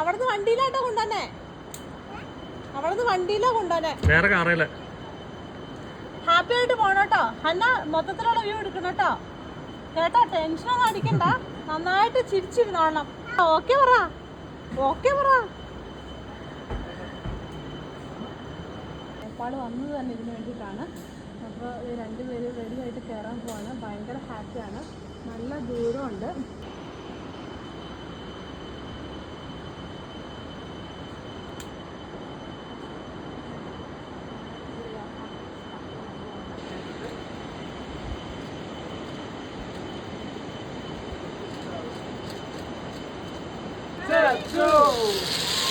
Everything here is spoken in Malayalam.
അവിടുന്ന് വണ്ടിയിലാട്ടോ കൊണ്ടുവന്നെ, അവിടുന്ന് വണ്ടിയിലാ കൊണ്ടുവന്നെ. വേറെ കാറേല ഹാപ്പി ആയിട്ട് പോണോട്ടോ. ഹന്ന മൊത്തത്തിലുള്ള വ്യൂ എടുക്കണം കേട്ടോ. കേട്ടോ, ടെൻഷനൊന്നും അടിക്കണ്ട, നന്നായിട്ട് ചിരിച്ചിരുന്നോളണം. ഓക്കെ പറ, ഓക്കെ പറ. നേപ്പാൾ വന്നത് തന്നെ ഇതിന് വേണ്ടിയിട്ടാണ്. അപ്പോൾ രണ്ടുപേരും റെഡി ആയിട്ട് കയറാൻ പോവാണ്. ഭയങ്കര ഹാപ്പിയാണ്. നല്ല ദൂരമുണ്ട്. Two.